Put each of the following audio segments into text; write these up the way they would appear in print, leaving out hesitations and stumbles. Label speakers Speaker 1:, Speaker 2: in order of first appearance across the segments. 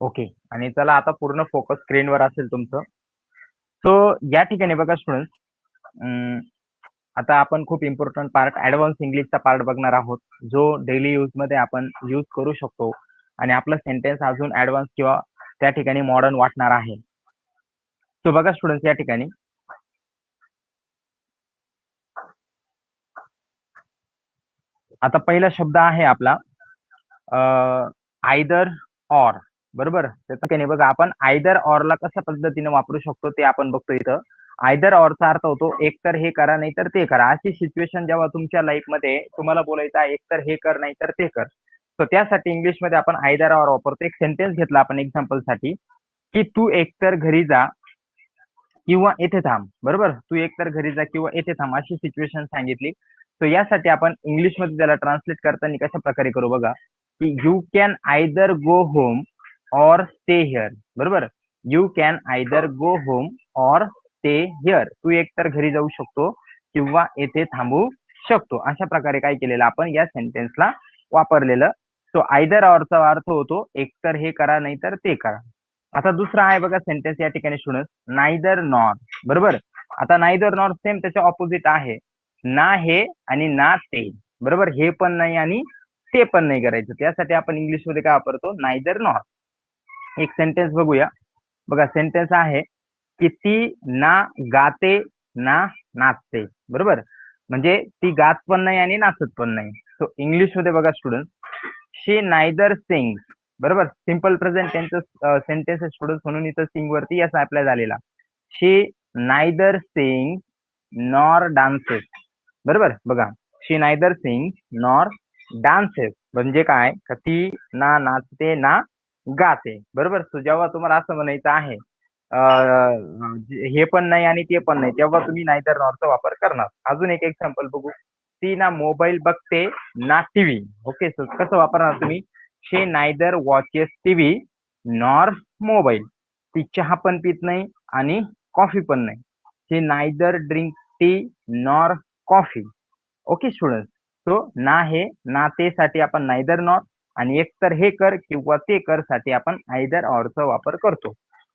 Speaker 1: Okay. आणि चला आता पूर्ण फोकस स्क्रीनवर असेल तुमचं. सो या ठिकाणी बघा स्टुडंट्स, आता आपण खूप इम्पॉर्टंट पार्ट ऍडव्हान्स इंग्लिशचा पार्ट बघणार आहोत, जो डेली यूज मध्ये आपण यूज करू शकतो आणि आपलं सेंटेन्स अजून ऍडव्हान्स किंवा त्या ठिकाणी मॉडर्न वाटणार आहे. सो बघा स्टुडंट्स, या ठिकाणी आता पहिला शब्द आहे आपला आयदर ऑर. बरोबर, त्याच्या बघा आपण आयदर ऑरला कशा पद्धतीने वापरू शकतो ते आपण बघतो इथं. आयदर ऑरचा अर्थ होतो एक तर हे करा नाही तर ते करा. अशी सिच्युएशन जेव्हा तुमच्या लाईफ मध्ये तुम्हाला बोलायचं आहे एक तर हे कर नाही तर ते कर, तर त्यासाठी इंग्लिश मध्ये आपण आयदर ऑर वापरतो. एक सेंटेन्स घेतला आपण एक्झाम्पल साठी, की तू एकतर घरी जा किंवा येथे थांब. बरोबर, तू एकतर घरी जा किंवा येथे थांब अशी सिच्युएशन सांगितली. तर यासाठी आपण इंग्लिश मध्ये त्याला ट्रान्सलेट करताना कशा प्रकारे करू बघा, की you can either go home or stay here. बरोबर, you can either go home or stay here. तू एकतर घरी जाऊ शकतो किंवा येथे थांबू शकतो. अशा प्रकारे काय केलेलं आपण या सेंटेन्सला वापरलेलं. सो आयदर ऑरचा अर्थ होतो एकतर हे करा नाही तर ते करा. आता दुसरा आहे बघा सेंटेन्स या ठिकाणी स्टुडंट, नायदर नॉर. बरोबर, आता नायदर नॉर सेम त्याच्या ऑपोजिट आहे, ना हे आणि ना ते. बरोबर, हे पण नाही आणि ते पण नाही करायचं. त्यासाठी आपण इंग्लिश मध्ये काय वापरतो, नायदर नॉर. एक सेंटेन्स बघूया. बघा सेंटेन्स आहे की ती ना गाते ना नाचते. बरोबर, म्हणजे ती गात पण नाही आणि नाचत पण नाही. सो इंग्लिश मध्ये बघा स्टुडंट, शी नायदर सिंग्स. बरोबर, simple present tense sentence student म्हणून इथं सिंग वरती याचा अप्लाय झालेला. She neither sing nor dances. बरोबर, बघा she neither sing nor dances म्हणजे काय, का ती ना नाचते ना गाते. बरोबर, सो जेव्हा तुम्हाला असं म्हणायचं आहे हे पण नाही आणि ते पण नाही, तेव्हा तुम्ही नायदर नॉरचा वापर करणार. अजून एक एक्झाम्पल बघू, ती ना मोबाईल बघते ना टीव्ही. ओके, सो कसं वापरणार तुम्ही, she neither watches TV nor mobile. ती चहा पण पित नाही आणि कॉफी पण नाही. She neither drink tea nor coffee. Okay student, so ना हे ना ते साठी आपण नायदर नॉर आणि एक तर हे कर किंवा ते कर साठी आपण आयदर ऑरचा वापर करतो.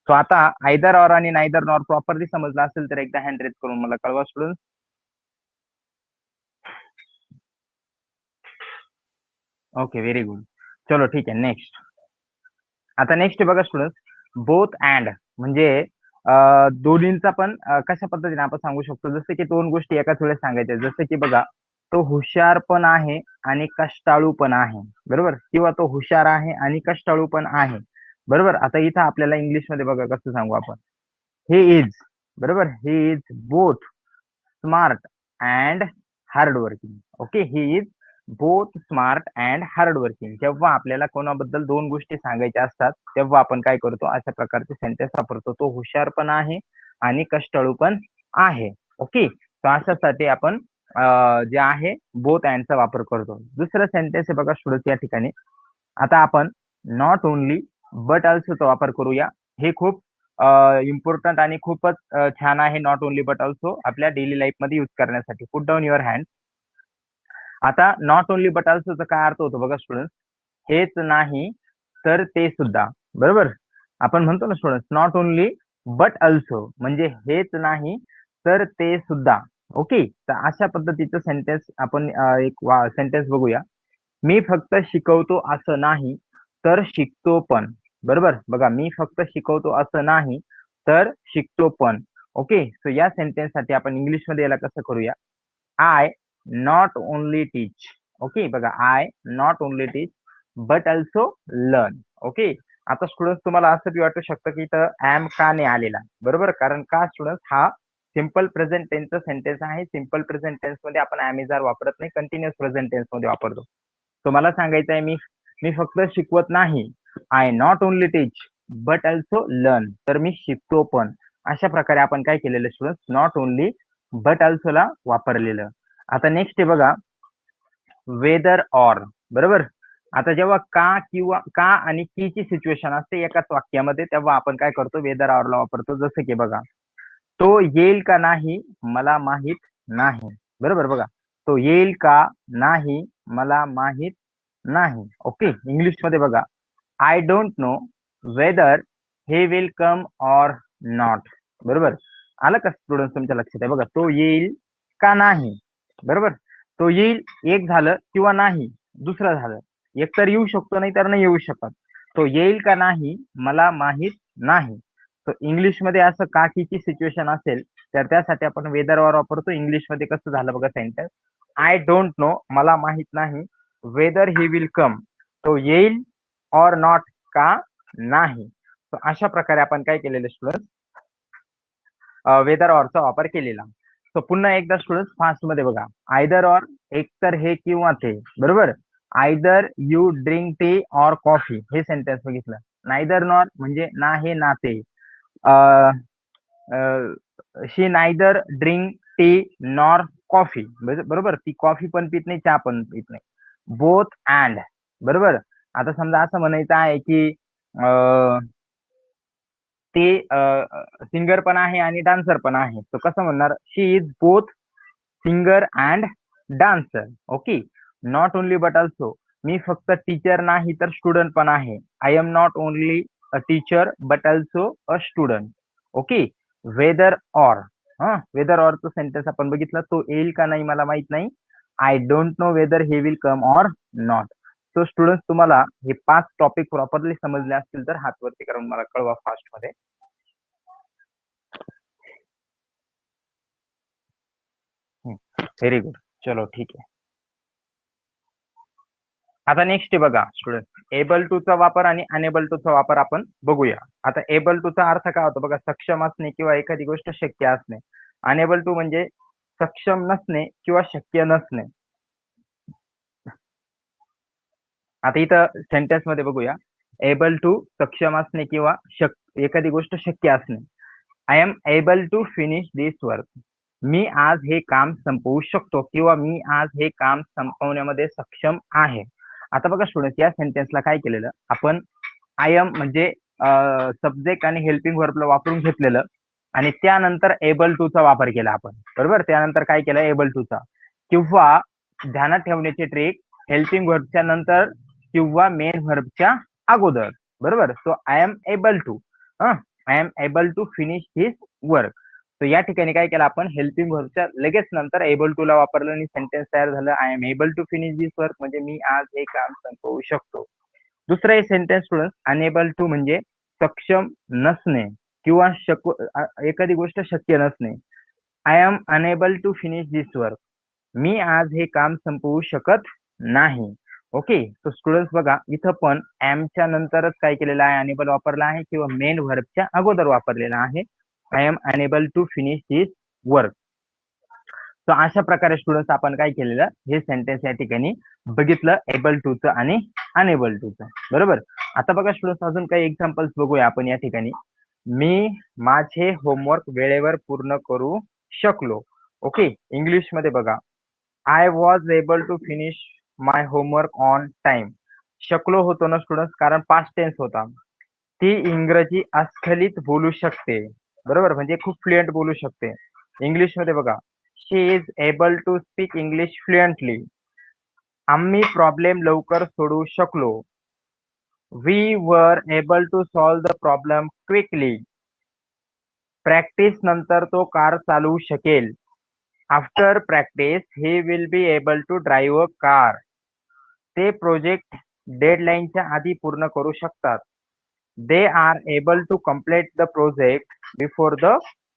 Speaker 1: सो आता आयदर ऑर आणि नायदर नॉर प्रॉपरली समजला असेल तर एकदा हँड रेज करून मला कळवा स्टुडंट. Okay, very good. चलो ठीक आहे, नेक्स्ट. आता नेक्स्ट बघा स्टुडंट, बोथ अँड म्हणजे दोन्हींचा पण कशा पद्धतीने आपण सांगू शकतो. जसं की दोन गोष्टी एकाच वेळेस सांगायच्या. जसं की बघा, तो हुशार पण आहे आणि कष्टाळू पण आहे. बरोबर, किंवा तो हुशार आहे आणि कष्टाळू पण आहे. बरोबर, आता इथं आपल्याला इंग्लिश मध्ये बघा कसं सांगू आपण, ही इज. बरोबर, he is both smart and hard working. Okay, he is both smart and hard working. जेव्हा आपल्याला कोणाबद्दल दोन गोष्टी सांगायच्या असतात तेव्हा आपण काय करतो, अशा प्रकारचे सेंटेन्स वापरतो. तो हुशार पण आहे आणि कष्टाळू पण आहे. ओके, तर अशासाठी आपण जे आहे बोथ अँडचा वापर करतो. दुसरं सेंटेन्स आहे बघा स्टुडंट या ठिकाणी, आता आपण नॉट ओनली बट ऑल्सोचा वापर करूया. हे खूप इम्पॉर्टंट आणि खूपच छान आहे. नॉट ओनली बट ऑल्सो आपल्या डेली लाईफ मध्ये युज करण्यासाठी. Put down your hand. आता नॉट ओनली बट ऑल्सोचा काय अर्थ होतो बघा स्टुडंट, हेच नाही तर ते सुद्धा. बरोबर, आपण म्हणतो ना student, not only but also म्हणजे हेच नाही तर ते सुद्धा. ओके, तर अशा पद्धतीचं सेंटेन्स आपण एक सेंटेन्स बघूया. मी फक्त शिकवतो असं नाही तर शिकतो पण. बरोबर, बघा मी फक्त शिकवतो असं नाही तर शिकतो पण. ओके, सो या सेंटेन्स साठी आपण इंग्लिश मध्ये याला कसं करूया, I not only teach. Okay, बघा I not only teach but also learn. Okay, आता स्टुडंट तुम्हाला असं बी वाटू शकतं की इथं ऍम का नाही आलेला. बरोबर, कारण का स्टुडंट हा सिंपल प्रेझेंट टेन्सचा सेंटेन्स आहे. सिंपल प्रेझेंट टेन्स मध्ये आपण ऍम इज आर वापरत नाही, कंटिन्युअस प्रेझेंट टेन्स मध्ये वापरतो. तुम्हाला सांगायचं आहे मी मी फक्त शिकवत नाही, I not only teach but also learn, तर मी शिकतो पण. अशा प्रकारे आपण काय केलेलं स्टुडंट, नॉट ओनली बट ऑल्सोला वापरलेलं. आता नेक्स्ट आहे बघा, वेदर ऑर. बरोबर, आता जेव्हा का किंवा का आणि ची सिच्युएशन असते एकाच वाक्यामध्ये तेव्हा आपण काय करतो, वेदर ऑरला वापरतो. जसं की बघा, तो येईल का नाही मला माहित नाही. बरोबर, बघा तो येईल का नाही मला माहित नाही. ओके, इंग्लिश मध्ये बघा, I don't know weather he will come और नॉट. बरोबर. आलं का स्टुडंट तुमच्या लक्षात आहे बघा, तो येईल का नाही. बरोबर. तो येईल एक झालं किंवा नाही दुसरं झालं. एक तर येऊ शकतो नाही तर नाही येऊ शकत. तो येईल का नाही मला माहित नाही. तर इंग्लिश मध्ये असं काकीची सिच्युएशन असेल तर त्यासाठी आपण वेदर ऑर वापरतो. इंग्लिश मध्ये कसं झालं बघा सेंटेन्स, आय डोंट नो मला माहित नाही वेदर ही विल कम तो येईल ऑर नॉट का नाही. तर अशा प्रकारे आपण काय केलेलं स्टुडंट वेदर ऑरचा वापर केलेला. सो पुन्हा एकदा स्टुडंट फास्ट मध्ये बघा, आयदर ऑर एक तर हे किंवा ते. बरोबर. Either you drink tea or coffee हे सेंटेन्स बघितलं. नायदर नॉर म्हणजे ना हे ना ते. She neither drink tea nor coffee. बरोबर. ती कॉफी पण पित नाही चहा पण पित नाही. Both and. बरोबर. आता समजा असं म्हणायचं आहे की ते सिंगर पण आहे आणि डान्सर पण आहे. तो कसं म्हणणार, she is both singer and dancer. Okay. Not only but also, मी फक्त टीचर नाही तर स्टुडंट पण आहे. I am not only a teacher but also a student. Okay. Whether or. हा, वेदर ऑरचं सेंटेन्स आपण बघितलं, तो येईल का नाही मला माहित नाही. I don't know whether he will come or not. So student तुम्हाला हे 5 टॉपिक प्रॉपरली समजले असतील तर हात वरती करून मला कळवा फास्ट मध्ये. Very good. चलो ठीक आहे. आता नेक्स्ट बघा स्टुडंट, एबल टू चा वापर आणि अनेबल टू चा वापर आपण बघूया. आता एबल टू चा अर्थ काय होतो बघा, सक्षम असणे किंवा एखादी गोष्ट शक्य असणे. अनेबल टू म्हणजे सक्षम नसणे किंवा शक्य नसणे. आता इथं सेंटेन्स मध्ये बघूया, एबल टू सक्षम असणे किंवा एखादी गोष्ट शक्य असणे. I am able to finish this work. मी आज हे काम संपवू शकतो किंवा मी आज हे काम संपवण्यामध्ये सक्षम आहे. आता बघा स्टुडंट, या सेंटेन्सला काय केलेलं आपण, आय एम म्हणजे सब्जेक्ट आणि हेल्पिंग वर्बला वापरून घेतलेलं आणि त्यानंतर एबल टू चा वापर केला आपण. बरोबर. त्यानंतर काय केलं, एबल टू चा. किंवा ध्यानात ठेवण्याची ट्रिक, हेल्पिंग वर्बच्या नंतर किंवा मेन व्हर्बच्या अगोदर. बरोबर. So I am able to, I am able to finish his work. तर या ठिकाणी काय केलं आपण, हेल्पिंग व्हर्बच्या लगेच नंतर एबल टू ला वापरलं आणि सेंटेन्स तयार झालं, I am able to finish this work म्हणजे मी आज हे काम संपवू शकतो. दुसरा सेंटेन्स स्टुडंट, अनेबल टू म्हणजे सक्षम नसणे किंवा एखादी गोष्ट शक्य नसणे. I am unable to finish this work. मी आज हे काम संपवू शकत नाही. ओके. तो स्टुडंट्स बघा, इथं पण च्या नंतरच काय केलेलं आहे, अनेबल वापरला आहे किंवा मेन व्हर्बच्या अगोदर वापरलेला आहे. I am unable to finish this work. तर अशा प्रकारे स्टुडंट्स आपण काय केलेलं, हे सेंटेन्स या ठिकाणी बघितलं, एबल टू चं आणि अनेबल टू चं. बरोबर. आता बघा स्टुडंट्स, अजून काही एक्झाम्पल्स बघूया आपण या ठिकाणी. मी माझे होमवर्क वेळेवर पूर्ण करू शकलो. ओके. इंग्लिश मध्ये बघा, I was able to finish my homework on time. शकलो होतो ना स्टुडंट्स, कारण पास्ट टेन्स होता. ती इंग्रजी अस्खलित बोलू शकते. बरोबर. म्हणजे खूप फ्लुएंट बोलू शकते. इंग्लिश मध्ये बघा, she is able to speak English fluently. आम्ही प्रॉब्लेम लवकर सोडवू शकलो. We were able to solve the problem quickly. Practice नंतर तो कार चालवू शकेल. After practice he will be able to drive a car. ते प्रोजेक्ट डेडलाईनच्या आधी पूर्ण करू शकतात. They are able to complete the project before the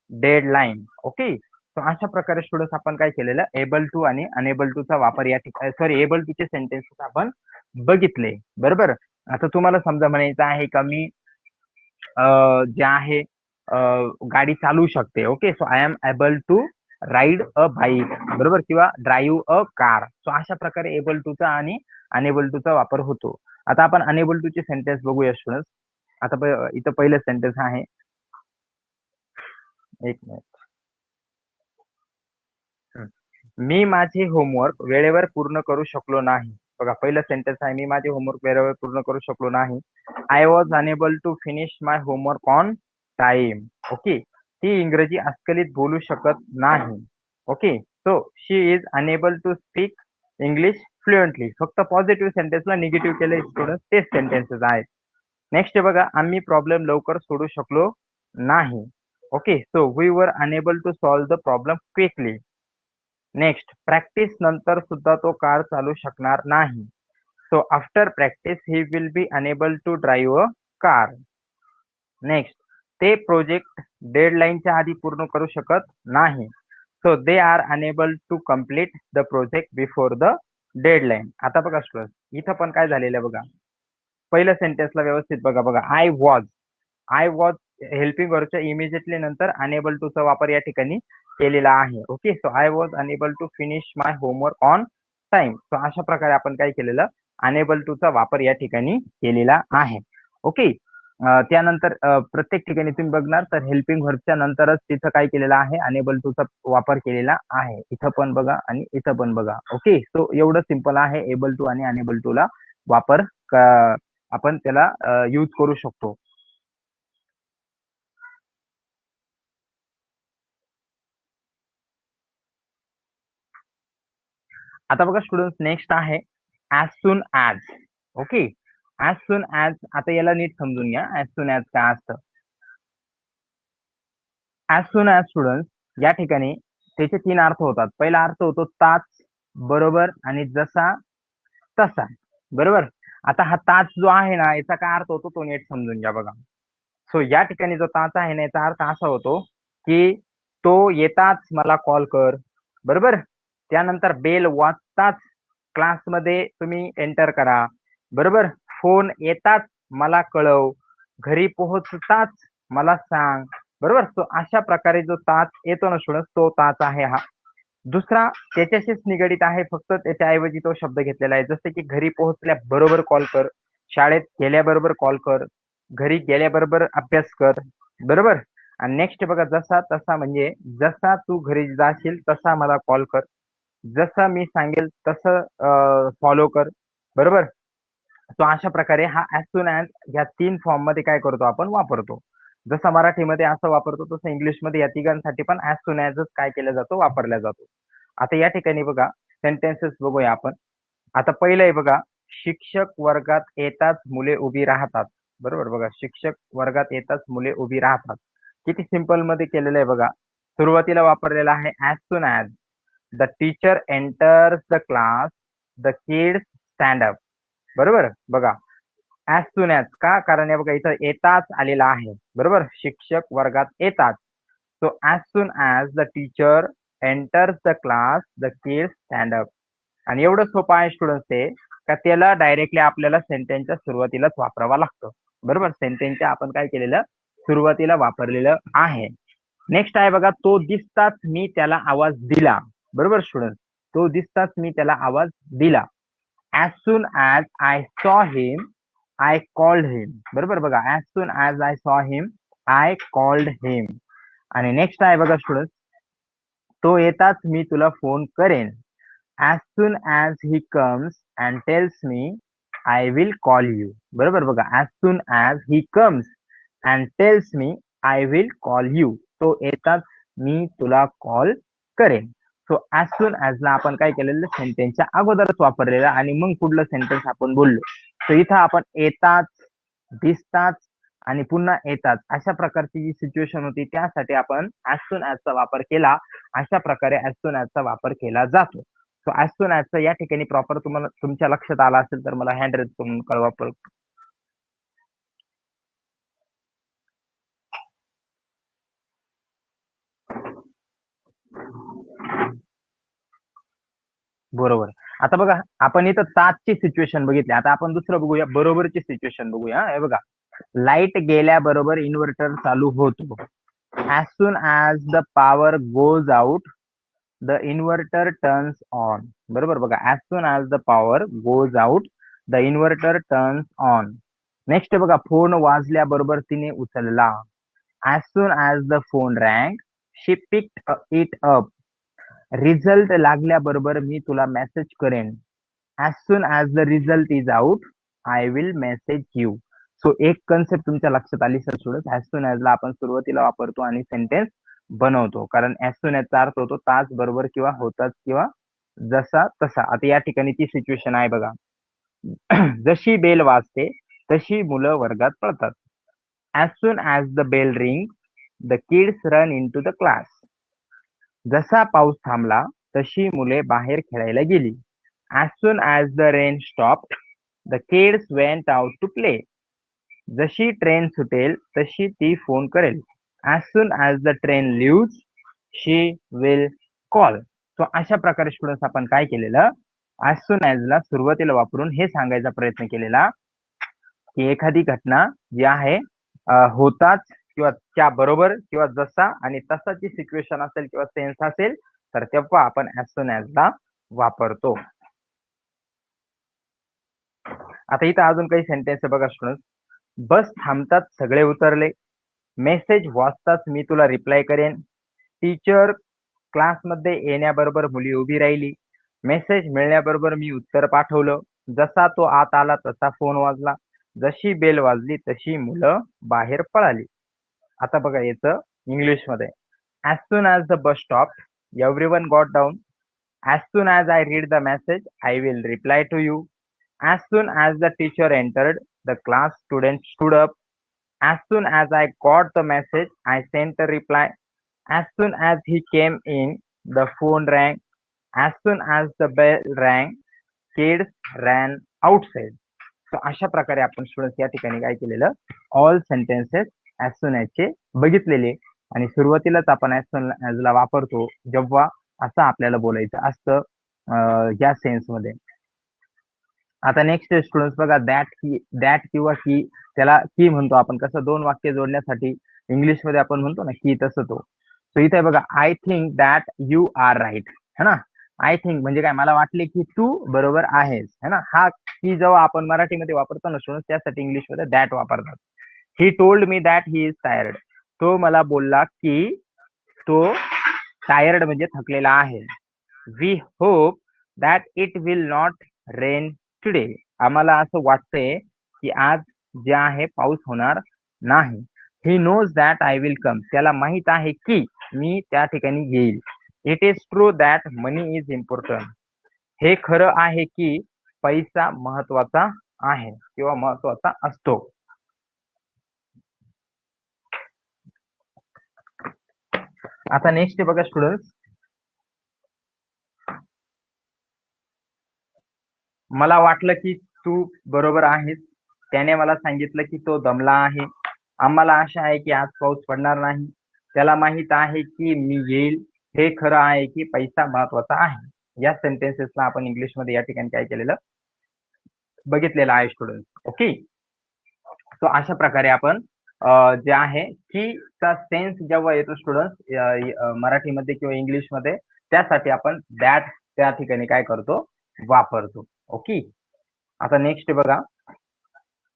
Speaker 1: deadline. Okay. तर अशा प्रकारे स्टुडंट्स आपण काय केलेलं, एबल टू आणि अनेबल टू चा वापर या ठिकाणी, सॉरी, एबल टू चे सेंटेन्सेस आपण बघितले. बरोबर. आता तुम्हाला समजा म्हणायचं आहे का मी जे आहे गाडी चालवू शकते. Okay. So I am able to ride a bike. बरोबर. किंवा ड्राईव्ह अ कार. सो अशा प्रकारे एबल टू चा आणि अनेबल टू चा वापर होतो. आता आपण अनेबल टू चे सेंटेन्स बघूया स्टुडंट्स. आता इथं पहिलं सेंटेन्स आहे, एक मिनिट. मी माझे होमवर्क वेळेवर पूर्ण करू शकलो नाही. बघा, पहिलं सेंटेन्स आहे, मी माझे होमवर्क वेळेवर पूर्ण करू शकलो नाही. I was unable to finish my homework on time. Okay. ती इंग्रजी अस्खलित बोलू शकत नाही. Okay. So she is unable to speak English fluently. फक्त पॉझिटिव्ह सेंटेन्सला निगेटिव्ह केले स्टुडंट, तेच सेंटेन्सेस आहेत. नेक्स्ट बघा, आम्ही प्रॉब्लेम लवकर सोडू शकलो नाही. Okay, so we are unable to solve the problem quickly. Next, practice नंतर सुद्धा तो कार चालू शकणार नाही. So after practice he will B unable to drive a car. Next, ते प्रोजेक्ट डेडलाईनच्या आधी पूर्ण करू शकत नाही. So they are unable to complete the project before the deadline. आता बघा स्टुडंट, इथं पण काय झालेलं आहे बघा. पहिल्या सेंटेन्सला व्यवस्थित बघा. बघा, आय वॉज हेल्पिंग वर्कच्या इमिजिएटली नंतर अनेबल टू चा वापर या ठिकाणी केलेला आहे. Okay, so I was unable to finish my homework on time. So अशा प्रकारे आपण काय केलेलं, अनेबल टू चा वापर या ठिकाणी केलेला आहे. ओके, त्यानंतर प्रत्येक ठिकाणी तुम्ही बघणार तर हेल्पिंग व्हर्बच्या नंतरच तिथं काय केलेलं आहे, अनेबल टू चा वापर केलेला आहे. इथं पण बघा आणि इथं पण बघा. ओके, सो एवढं सिंपल आहे एबल टू आणि अनेबल टू ला वापर आपण त्याला यूज करू शकतो. आता बघा स्टुडंट, नेक्स्ट आहे as soon as. Okay, as soon as, आता याला नीट समजून घ्या. ऍज सून ऍज काय असतं. ऍज सून ऍज स्टुडंट या ठिकाणी त्याचे 3 अर्थ होतात. पहिला अर्थ होतो ताच, बरोबर, आणि जसा तसा. बरोबर. आता हा ताच जो आहे ना, याचा काय अर्थ होतो तो नीट समजून घ्या बघा. सो या ठिकाणी जो ताच आहे ना, याचा अर्थ असा होतो की तो येताच मला कॉल कर. बरोबर. त्यानंतर बेल वाजताच क्लासमध्ये तुम्ही एंटर करा. बरोबर. फोन येताच मला कळव. घरी पोहोचताच मला सांग. बरोबर. सो अशा प्रकारे जो ताच येतो ना स्टुडंट, तो ताच आहे हा. दुसरा त्याच्याशीच निगडित आहे, फक्त त्याच्याऐवजी तो शब्द घेतलेला आहे. जसे की घरी पोहोचल्याबरोबर कॉल कर, शाळेत गेल्याबरोबर कॉल कर, घरी गेल्याबरोबर अभ्यास कर. बरोबर. आणि नेक्स्ट बघा, जसा तसा म्हणजे जसा तू घरी जाशील तसा मला कॉल कर, जसं मी सांगेल तसं फॉलो कर. बरोबर. तो अशा प्रकारे हा ऍज सून ऍज या 3 फॉर्म मध्ये काय करतो आपण वापरतो. जसं मराठीमध्ये असं वापरतो तसं इंग्लिशमध्ये या तिघांसाठी पण ऍज सून ऍजच काय केला जातो, वापरला जातो. आता या ठिकाणी बघा सेंटेन्सेस बघूया आपण. आता पहिलं आहे बघा, शिक्षक वर्गात येताच मुले उभी राहतात. बरोबर. बघा, शिक्षक वर्गात येताच मुले उभी राहतात. किती सिंपल मध्ये केलेलं आहे बघा. सुरुवातीला वापरलेला आहे as soon as. The teacher enters the class, the kids stand up. बरोबर. बघा, ऍज सून ऍज का, कारण हे बघा इथं येताच आलेला आहे. बरोबर. शिक्षक वर्गात येतात. So as soon as the teacher enters the class, the kids stand up. आणि एवढं सोपं आहे स्टुडंट ते, का त्याला डायरेक्टली आपल्याला सेंटेन्सच्या सुरुवातीलाच वापरावा लागतं. बरोबर. सेंटेन्सच्या आपण काय केलेलं, सुरुवातीला वापरलेलं आहे. नेक्स्ट आहे बघा, तो दिसताच मी त्याला आवाज दिला. बरोबर स्टुडंट, तो दिसताच मी त्याला आवाज दिला. As soon as I saw him, I called हिम. बरोबर. बघा, as soon as I saw him, I called हिम. आणि नेक्स्ट आहे बघा स्टुडंट, तो येताच मी तुला फोन करेन. As soon as he comes and tells me, I will call you. बरोबर. बघा, as soon as he comes and tells me, I will call you. तो येताच मी तुला कॉल करेन. सो ऍज सून ऍज ला आपण काय केलेलं, सेंटेन्सच्या अगोदरच वापरलेलं आणि मग पुढलं सेंटेन्स आपण बोललो. सो इथं आपण येताच, दिसताच आणि पुन्हा येतात अशा प्रकारची जी सिच्युएशन होती त्यासाठी आपण ऍज सून ऍज चा वापर केला. अशा प्रकारे ऍज सून ऍज चा वापर केला जातो. सो ऍज सून ऍज चा या ठिकाणी प्रॉपर तुम्हाला तुमच्या लक्षात आला असेल तर मला हँड रेज करून कळवा. बरोबर. आता बघा, आपण इथं तासची सिच्युएशन बघितली. आता आपण दुसरं बघूया, बरोबरची सिच्युएशन बघूया. हे बघा, लाईट गेल्याबरोबर इन्व्हर्टर चालू होतो. As soon as the power goes out, the inverter turns on. बरोबर. बघा, as soon as the power goes out, the inverter turns on. Next बघा, फोन वाजल्याबरोबर तिने उचलला. As soon as the phone rang, she picked it up. Result लागल्याबरोबर मी तुला message करेन. As soon as the result is out, I will message you. So एक concept तुमच्या लक्षात आली सर सोडत. ऍज सून ऍज ला आपण सुरुवातीला वापरतो आणि सेंटेन्स बनवतो, कारण ऍज सून चा अर्थ होतो तास बरोबर किंवा होताच किंवा जसा तसा. आता या ठिकाणी ती सिच्युएशन आहे बघा. जशी बेल वाजते तशी मुलं वर्गात पळतात. As soon as the bell rings, the kids run into the class. जसा पाऊस थांबला तशी मुले बाहेर खेळायला गेली. As soon as the rain stopped, the kids went out to play. जशी ट्रेन सुटेल तशी ती फोन करेल. As soon as the train leaves, she will call. So अशा प्रकारे स्टुडंट्स आपण काय केलेलं, as soon as ला सुरुवातीला वापरून हे सांगायचा प्रयत्न केलेला की एखादी घटना जी आहे होताच किंवा त्या बरोबर किंवा जसा आणि तसाची सिच्युएशन असेल किंवा सेन्स असेल तर तेव्हा आपण as soon as ला वापरतो. आता इथं अजून काही सेंटेन्स आहे बघा स्टुडंट. बस थांबतात सगळे उतरले. मेसेज वाचताच मी तुला रिप्लाय करेन. टीचर क्लासमध्ये येण्याबरोबर मुली उभी राहिली. मेसेज मिळण्याबरोबर मी उत्तर पाठवलं. जसा तो आत आला तसा फोन वाजला. जशी बेल वाजली तशी मुलं बाहेर पळाली. आता बघा याचं इंग्लिशमध्ये. As soon as the bus stopped, everyone got down. As soon as I read the message, I will reply to you. As soon as the teacher entered, the class student stood up. As soon as I got the message, I sent a reply. As soon as he came in, the phone rang. As soon as the bell rang, kids ran outside. So अशा प्रकारे आपण students या ठिकाणी काय केलेलं, all sentences as soon ॲजचे बघितलेले आणि सुरुवातीलाच आपण ॲज सून ॲजला वापरतो जेव्हा असं आपल्याला बोलायचं असतं या सेन्समध्ये. आता नेक्स्ट स्टुडंट्स बघा, दॅट किंवा की, त्याला की म्हणतो आपण. कसं दोन वाक्य जोडण्यासाठी इंग्लिशमध्ये आपण म्हणतो ना की, तसं तो. सो इथे बघा, I think that you are right, है ना. आय थिंक म्हणजे काय, मला वाटले की तू बरोबर आहेस, है ना. हा की जेव्हा आपण मराठीमध्ये वापरतो ना स्टुडंट्स, त्यासाठी इंग्लिशमध्ये दॅट वापरतात. He told me that he is tired. तो मला बोलला की तो टायर्ड म्हणजे थकलेला आहे. We hope that it will not rain today. आम्हाला असं वाटतंय की आज जे आहे पाऊस होणार नाही. He knows that I will come. त्याला माहित आहे की मी त्या ठिकाणी येईल. It is true that money is important. हे खरं आहे की पैसा महत्वाचा आहे किंवा महत्वाचा असतो. आता नेक्स्ट बघा स्टुडंट्स, मला वाटलं की तू बरोबर आहेस. त्याने मला सांगितलं की तो दमला आहे. आम्हाला आशा आहे की आज पाऊस पडणार नाही. त्याला माहित आहे की मी येईल. हे खरं आहे की पैसा महत्वाचा आहे. या सेंटेन्सेसला आपण इंग्लिशमध्ये या ठिकाणी काय केलेलं बघितलेलं आहे स्टुडंट. ओके. सो अशा प्रकारे आपण जे आहे की चा सेन्स जेव्हा येतो स्टुडंट मराठीमध्ये किंवा इंग्लिशमध्ये, त्यासाठी आपण दॅट त्या ठिकाणी काय करतो, वापरतो. ओके. आता नेक्स्ट बघा,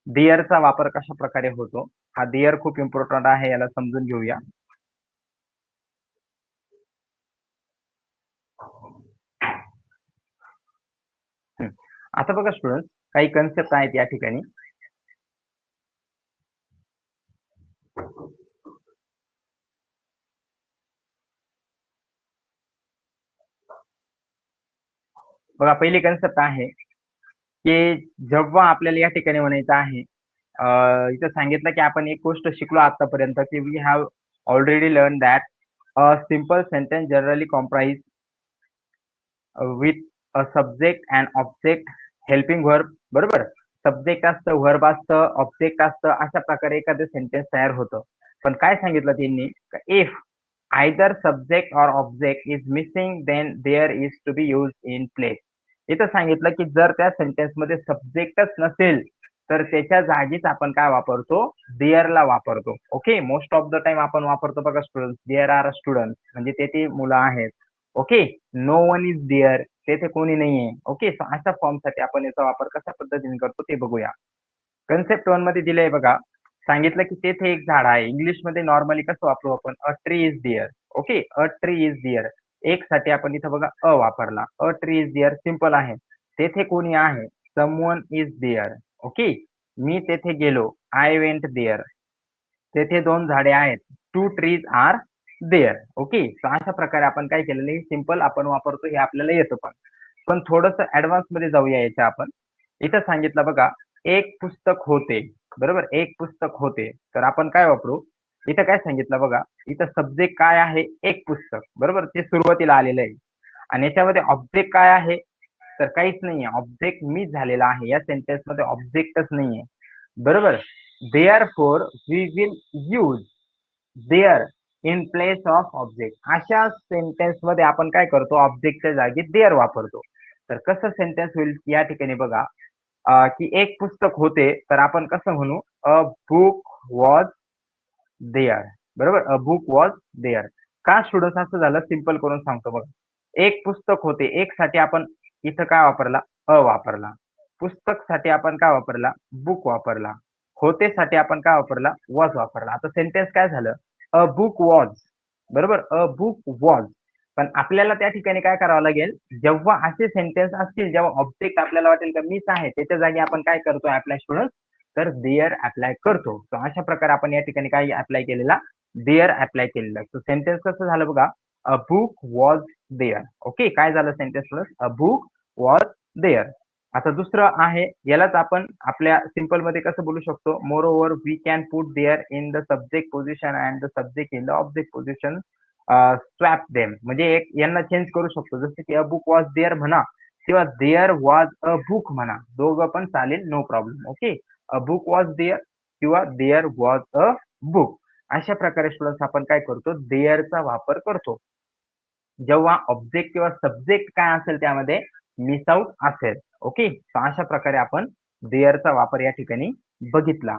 Speaker 1: देअरचा वापर कशा प्रकारे होतो. हा देअर खूप इम्पॉर्टंट आहे, याला समजून घेऊया. आता बघा स्टुडंट, काही कन्सेप्ट आहेत या ठिकाणी. बघा, पहिली कन्सेप्ट आहे की जेव्हा आपल्याला या ठिकाणी म्हणायचं आहे, इथं सांगितलं की आपण एक गोष्ट शिकलो आतापर्यंत की we have already learn that a simple sentence generally comprise with a subject and object helping verb. बरोबर, सब्जेक्ट असतं, व्हर्ब असतं, ऑब्जेक्ट असतं. अशा प्रकारे एखादं सेंटेन्स तयार होतं. पण काय सांगितलं त्यांनी, if either subject or object is missing then there is to be use in place. इथं सांगितलं की जर त्या सेंटेन्स मध्ये सब्जेक्टच नसेल तर त्याच्या जागीच आपण काय वापरतो, देअरला वापरतो. Okay. Most of the time आपण वापरतो बघा student, there are a student, म्हणजे तेथे मुलं आहेत. Okay. No one is there, तेथे कोणी नाहीये. ओके. अशा फॉर्म साठी आपण याचा वापर कशा पद्धतीने करतो ते बघूया. कन्सेप्ट 1 मध्ये दिलंय बघा, सांगितलं की तेथे एक झाड आहे. इंग्लिशमध्ये नॉर्मली कसं वापरू आपण, a tree is there. Okay. A tree is there. एक साठी आपण इथं बघा अ वापरला. A tree is there simple आहे. तेथे कोणी आहे, समवन इज देअर. ओके. मी तेथे गेलो, आय वेंट देअर. तेथे दोन झाडे आहेत, two trees are there. Okay. अशा प्रकारे आपण काय केलेलं आहे, सिंपल आपण वापरतो, हे आपल्याला येतं. पण थोडंसं ऍडव्हान्स मध्ये जाऊया याच्या आपण. इथं सांगितलं बघा, एक पुस्तक होते, बरोबर, एक पुस्तक होते, तर आपण काय वापरू? इथं काय सांगितलं बघा, इथं सब्जेक्ट काय आहे? एक पुस्तक, बरोबर, ते सुरुवातीला आलेलं आहे. आणि याच्यामध्ये ऑब्जेक्ट काय आहे? तर काहीच नाहीये, ऑब्जेक्ट मिस झालेला आहे, या सेंटेन्स मध्ये ऑब्जेक्टच नाहीये, बरोबर. Therefore we will use there in place of object, अशा सेंटेन्स मध्ये आपण काय करतो? ऑब्जेक्टच्या जागी देअर वापरतो. तर कसं सेंटेन्स होईल या ठिकाणी बघा, की एक पुस्तक होते, तर आपण कसं म्हणू? अ बुक वॉज देअर, बरोबर, अ बुक वॉज देअर. का स्टुडंट्स असं झालं? सिंपल करून सांगतो बघा. एक पुस्तक होते, एक साठी आपण इथं काय वापरला? अ वापरला. पुस्तक साठी आपण काय वापरला? बुक वापरला. होते साठी आपण काय वापरला? वॉज वापरला. आता सेंटेन्स काय झालं? अ बुक वॉज, बरोबर, अ बुक वॉज. पण आपल्याला त्या ठिकाणी काय करावं लागेल? जेव्हा असे सेंटेन्स असतील, जेव्हा ऑब्जेक्ट आपल्याला वाटेल का मिस आहे, त्याच्या जागी आपण काय करतो अप्लाय स्टुडंट? तर देअर अप्लाय करतो. तर अशा प्रकारे आपण या ठिकाणी काय अप्लाय केलेला? देअर अप्लाय केलेला. तर सेंटेन्स कसं झालं बघा, a book was there. Okay, काय झालं sentence plus? A book was there. आता दुसरं आहे, यालाच आपण आपल्या सिंपल मध्ये कसं बोलू शकतो? Moreover we can put there in the subject position and the subject in the object position, swap them, म्हणजे एक यांना चेंज करू शकतो. जसं की अ बुक वॉज देअर म्हणा किंवा देअर वॉज अ बुक म्हणा, दोघं पण चालेल, no problem. Okay, a book was there किंवा देअर वॉज अ बुक. अशा प्रकारे स्टुडंट्स आपण काय करतो? देअरचा वापर करतो जेव्हा ऑब्जेक्ट किंवा सब्जेक्ट काय असेल त्यामध्ये मिस आउट असेल. ओके, तर अशा प्रकारे आपण देअरचा वापर या ठिकाणी बघितला.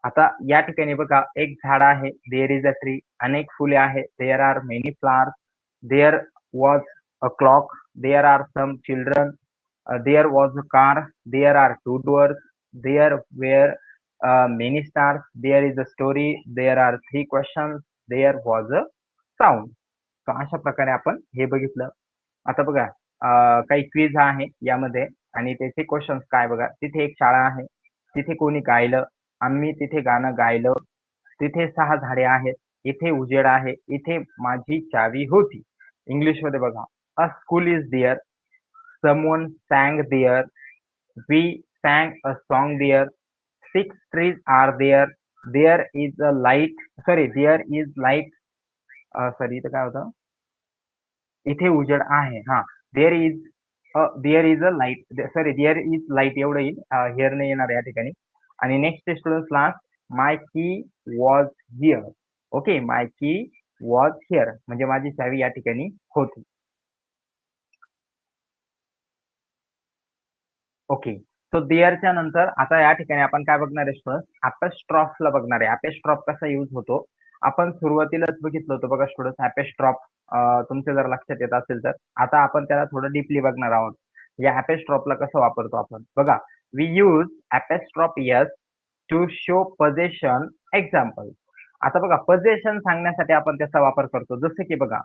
Speaker 1: आता या ठिकाणी बघा, एक झाड आहे, देअर इज अ ट्री, अनेक फुले आहेत, there are many flowers, there was a clock, there are some children, there was a car, there are two doors, there were many stars, there is a story, there are three questions, there was a sound. तर अशा प्रकारे आपण हे बघितलं. आता बघा, काही quiz आहे यामध्ये आणि त्याचे क्वेश्चन्स काय बघा. तिथे एक शाळा आहे, तिथे कोणी गायलं, आम्ही तिथे गाणं गायलं, तिथे 6 झाडे आहेत, इथे उजेड आहे, इथे माझी चावी होती. इंग्लिश मध्ये बघा, a school is there, someone sang there, we sang a song there, 6 trees are there, there is a light, sorry, there is light, sorry इथं काय होतं? इथे उजेड आहे. हां. There is a light, sorry, there is light एवढं येईल. Here नाही येणार या ठिकाणी. आणि नेक्स्ट स्टुडंट्स लास्ट, माय की वॉज हिअर. ओके, माय की वॉज हिअर म्हणजे माझी चावी या ठिकाणी होती. ओके. सो देअरच्या नंतर आता या ठिकाणी आपण काय बघणार आहे स्टुडंट्स? अपॉस्ट्रॉफला बघणार आहे. अपॉस्ट्रॉफ कसा यूज होतो? आपण सुरुवातीलाच बघितलं होतं बघा स्टुडंट्स अपॉस्ट्रॉफ, तुमच्या जर लक्षात येत असेल तर. आता आपण त्याला थोडं डीपली बघणार आहोत. या अपॉस्ट्रॉफला कसं वापरतो आपण? बघा, we use apostrophe S to show possession example. आता बघा, पोझेशन सांगण्यासाठी आपण त्याचा वापर करतो. जसं की बघा,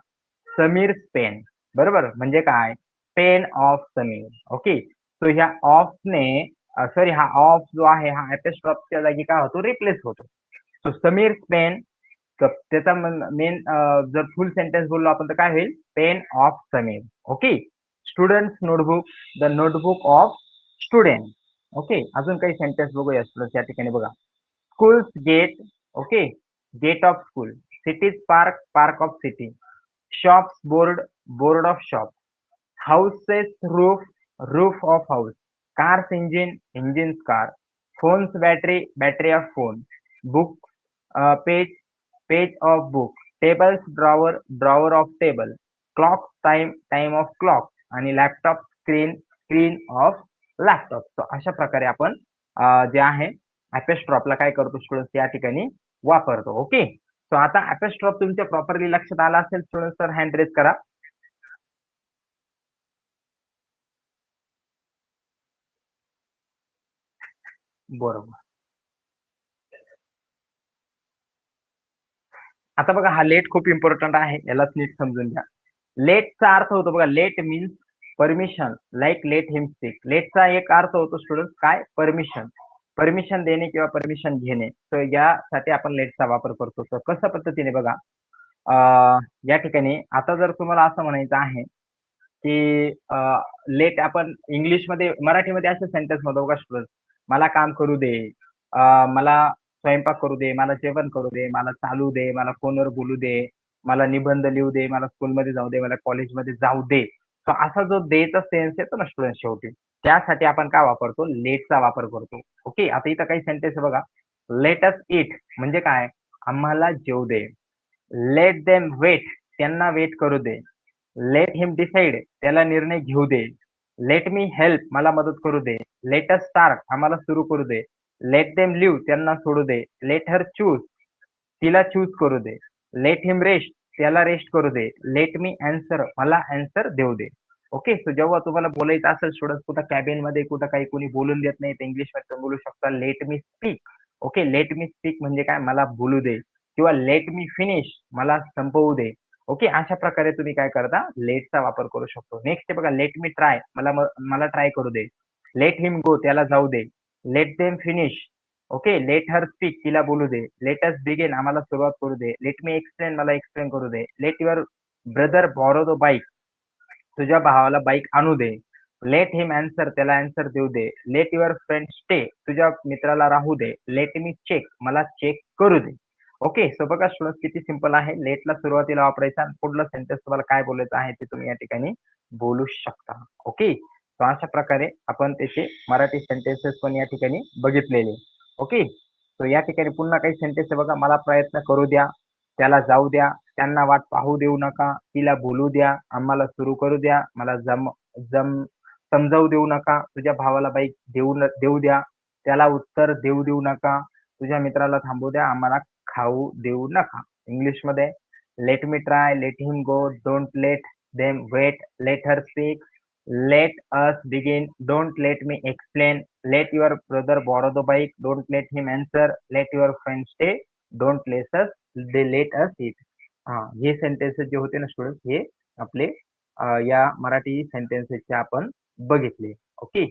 Speaker 1: समीर पेन, बरोबर, म्हणजे काय? Pen of Sameer. Okay, so ह्या ऑफने, सॉरी, हा ऑफ जो आहे हा अपॉस्ट्रॉफच्या जागी काय होतो? रिप्लेस होतो. सो समीर पेन, त्याचा मेन जर फुल सेंटेन्स बोललो आपण तर काय होईल? Pen of Sameer. Okay, students notebook, the notebook of student. Okay, अजून काही सेंटेन्स बघूया स्टुडंट्स या ठिकाणी बघा. Schools gate, okay, gate of school, cities park, park of city, shops board, board of shop, houses roof, roof of house, cars engine, engine's car, phone's battery, battery of phone, books, page, page of book, tables drawer, drawer of table, clock, time, time of clock, आणि laptop screen, screen of laptop. तर अशा प्रकारे आपण जे आहे अपॉस्ट्रॉफला काय करतो students या ठिकाणी वापरतो. ओके, सो आता अपॉस्ट्रॉफ तुमच्या प्रॉपरली लक्षात आला असेल स्टुडंट्स, तर हँड रेज करा. बरोबर. आता बघा, हा लेट खूप इम्पॉर्टंट आहे, यालाच नीट समजून घ्या. लेटचा अर्थ होतो बघा, let means permission, like let him speak. लेटचा एक अर्थ होतो स्टुडंट काय? परमिशन, परमिशन देणे किंवा परमिशन घेणे. तर यासाठी आपण लेटचा वापर करतो. तर कशा पद्धतीने बघा, या ठिकाणी आता जर तुम्हाला असं म्हणायचं आहे की लेट आपण इंग्लिशमध्ये, मराठीमध्ये असे सेंटेन्स मध्ये बघा स्टुडंट, मला काम करू दे, मला स्वयंपाक करू दे, मला जेवण करू दे, मला चालू दे, मला फोनवर बोलू दे, मला निबंध लिहू दे, मला स्कूलमध्ये जाऊ दे, मला कॉलेजमध्ये जाऊ दे. तर असा जो देचा सेन्स येतो ना स्टुडंट शेवटी, त्यासाठी आपण काय वापरतो? लेटचा वापर करतो. ओके. आता इथं काही सेंटेन्स बघा. लेट अस ईट म्हणजे काय? आम्हाला जेवू दे. लेट देम वेट त्यांना वेट करू दे. लेट हिम डिसाइड त्याला निर्णय घेऊ दे. लेट मी हेल्प मला मदत करू दे. लेट अस स्टार्ट आम्हाला सुरू करू दे. लेट देम लिव्ह त्यांना सोडू दे. लेट हर चूज तिला चूज करू दे. लेट हिम रेस्ट त्याला रेस्ट करू दे. लेट मी ॲन्सर मला ॲन्सर देऊ दे. ओके. सो जेव्हा तुम्हाला बोलायचं असेल स्टुडंट्स कुठं कॅबिनमध्ये कुठं काही कोणी बोलून देत नाही तर इंग्लिशमध्ये तुम्ही बोलू शकता let me speak. Okay. Let me speak म्हणजे काय? मला बोलू दे किंवा लेट मी फिनिश मला संपवू दे. ओके. अशा प्रकारे तुम्ही काय करता? लेटचा वापर करू शकतो. नेक्स्ट आहे बघा लेट मी ट्राय मला ट्राय करू दे. लेट हिम गो त्याला जाऊ दे. Let them finish okay. Let her speak तिला बोलू दे. लेट अस बिगिन आम्हाला सुरुवात करू दे. लेट मी एक्सप्लेन मला एक्सप्लेन करू दे. Let your brother borrow the bike तुझ्या भावाला बाईक आणू दे. लेट हिम ॲन्सर त्याला ॲन्सर देऊ दे. लेट युअर फ्रेंड स्टे तुझ्या मित्राला राहू दे. लेट मी चेक मला चेक करू दे. ओके. सो बघा स्टुडंट्स किती सिंपल आहे. लेटला सुरुवातीला वापरायचा आणि पुढला सेंटेन्स तुम्हाला काय बोलायचं आहे ते तुम्ही या ठिकाणी बोलू शकता. ओके. सो अशा प्रकारे आपण त्याचे मराठी सेंटेन्सेस पण या ठिकाणी बघितलेले. ओके. सो या ठिकाणी पुन्हा काही सेंटेन्स बघा. मला प्रयत्न करू द्या. त्याला जाऊ द्या. त्यांना वाट पाहू देऊ नका. तिला बोलू द्या. आम्हाला सुरू करू द्या. मला जम जम समजावू देऊ नका. तुझ्या भावाला बाईक देऊ द्या. त्याला उत्तर देऊ नका. तुझ्या मित्राला थांबू द्या. आम्हाला खाऊ देऊ नका. इंग्लिशमध्ये let me try, let him go, don't let them wait, let her speak, let us begin, don't let me explain, let your brother borrow the bike, don't let him answer, let your friend stay, don't let us it. हे sentences जे होते ना students हे आपले या मराठी सेंटेन्सेसचे आपण बघितले. Okay.